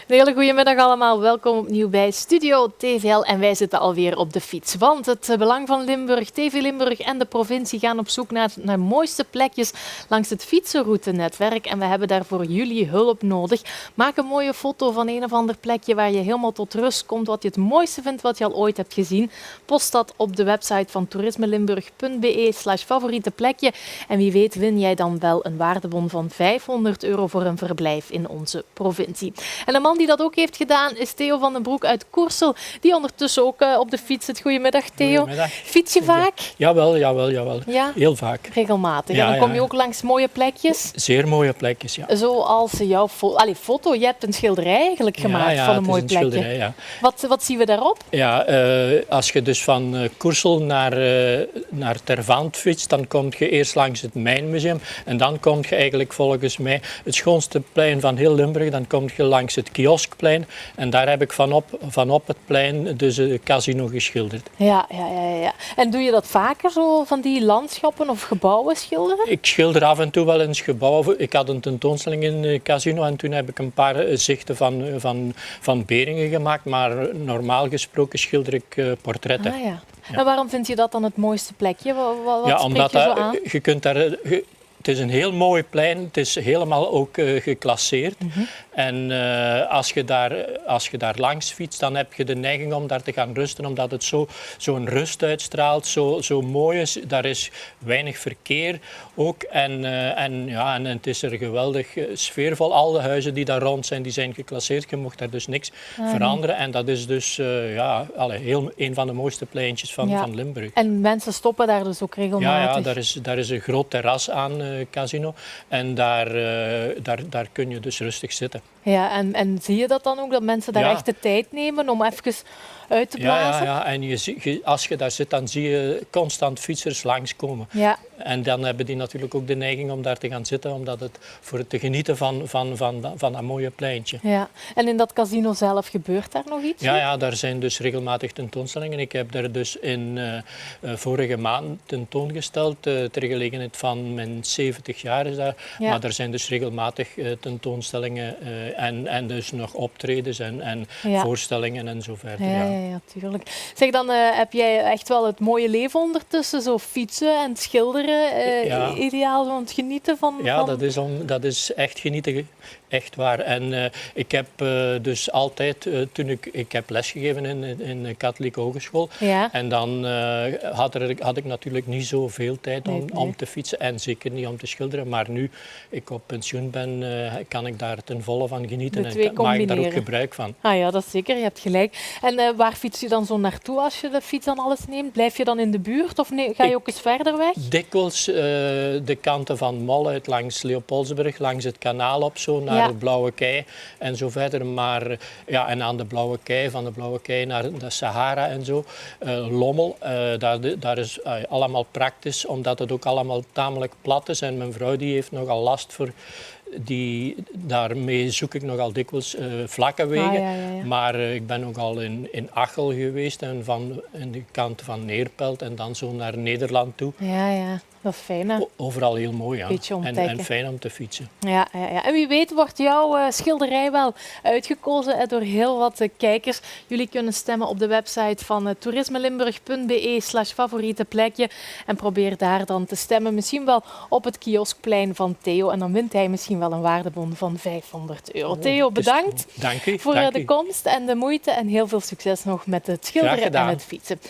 Een hele goede middag allemaal. Welkom opnieuw bij Studio TVL. En wij zitten alweer op de fiets. Want het Belang van Limburg, TV Limburg en de provincie gaan op zoek naar de mooiste plekjes langs het fietsenroutenetwerk. En we hebben daarvoor jullie hulp nodig. Maak een mooie foto van een of ander plekje waar je helemaal tot rust komt. Wat je het mooiste vindt wat je al ooit hebt gezien. Post dat op de website van toerismelimburg.be/favoriete plekje. En wie weet win jij dan wel een waardebon van €500 voor een verblijf in onze provincie. En de man die dat ook heeft gedaan is Theo van den Broek uit Koersel, die ondertussen ook op de fiets zit. Goedemiddag Theo. Goedemiddag. Fiets je vaak? Jawel. Ja? Heel vaak. Regelmatig. En dan kom je ook langs mooie plekjes? Zeer mooie plekjes, ja. Zoals jouw foto. Je hebt een schilderij eigenlijk gemaakt van een mooi plekje. Schilderij, ja. Wat zien we daarop? Ja, als je dus van Koersel naar Tervaant fietst, dan kom je eerst langs het Mijnmuseum en dan kom je eigenlijk volgens mij het schoonste plein van heel Limburg. Dan kom je langs het Kioskplein en daar heb ik vanop het plein dus een casino geschilderd. Ja. En doe je dat vaker, zo van die landschappen of gebouwen schilderen? Ik schilder af en toe wel eens gebouwen. Ik had een tentoonstelling in het casino en toen heb ik een paar zichten van Beringen gemaakt, maar normaal gesproken schilder ik portretten. Ah, ja. En waarom vind je dat dan het mooiste plekje? Wat Ja, spreekt omdat je zo aan? je kunt daar... Het is een heel mooi plein, het is helemaal ook geclasseerd. En als je daar langs fietst, dan heb je de neiging om daar te gaan rusten, omdat het zo'n rust uitstraalt, zo mooi is. Daar is weinig verkeer ook en het is er geweldig sfeervol. Alle huizen die daar rond zijn, die zijn geclasseerd. Je mocht daar dus niks veranderen. En dat is dus een van de mooiste pleintjes van Limburg. En mensen stoppen daar dus ook regelmatig? Ja, daar is een groot terras aan casino en daar kun je dus rustig zitten. Ja, en zie je dat dan ook, dat mensen daar echt de tijd nemen om even uit te blazen? Ja. En als je daar zit, dan zie je constant fietsers langskomen. Ja. En dan hebben die natuurlijk ook de neiging om daar te gaan zitten, omdat het voor te genieten van dat mooie pleintje. Ja. En in dat casino zelf gebeurt daar nog iets? Ja, daar zijn dus regelmatig tentoonstellingen. Ik heb daar dus in vorige maand tentoongesteld, ter gelegenheid van mijn 70 jaar is daar. Ja. Maar er zijn dus regelmatig tentoonstellingen en dus nog optredens en voorstellingen en zo verder. Ja, tuurlijk. Zeg, dan heb jij echt wel het mooie leven ondertussen, zo fietsen en schilderen, ideaal van het genieten van... Ja, dat is echt genieten, echt waar. En ik heb dus altijd, ik heb lesgegeven in de katholieke hogeschool, en dan had ik natuurlijk niet zoveel tijd om te fietsen en zeker niet om te schilderen. Maar nu ik op pensioen ben, kan ik daar ten volle van genieten en maak ik daar ook gebruik van. Ah ja, dat is zeker, je hebt gelijk. En waar fiets je dan zo naartoe als je de fiets dan alles neemt? Blijf je dan in de buurt of ga je ook eens verder weg? Dikwijls de kanten van Mol uit langs Leopoldsburg, langs het kanaal op zo naar de Blauwe Kei en zo verder. Maar en aan de Blauwe Kei, van de Blauwe Kei naar de Sahara en zo. Lommel, daar is allemaal praktisch, omdat het ook allemaal tamelijk plat is. En mijn vrouw die heeft nogal last voor... Daarmee zoek ik nogal dikwijls vlakke wegen. Maar ik ben ook al in Achel geweest en in de kant van Neerpelt en dan zo naar Nederland toe. Ja. Dat is fijn, hè? Overal heel mooi, ja. En fijn om te fietsen. Ja. En wie weet wordt jouw schilderij wel uitgekozen door heel wat kijkers. Jullie kunnen stemmen op de website van toerismelimburg.be/favoriete plekje. En probeer daar dan te stemmen. Misschien wel op het kioskplein van Theo. En dan wint hij misschien wel een waardebon van €500. Theo, bedankt voor de komst en de moeite. En heel veel succes nog met het schilderen en het fietsen.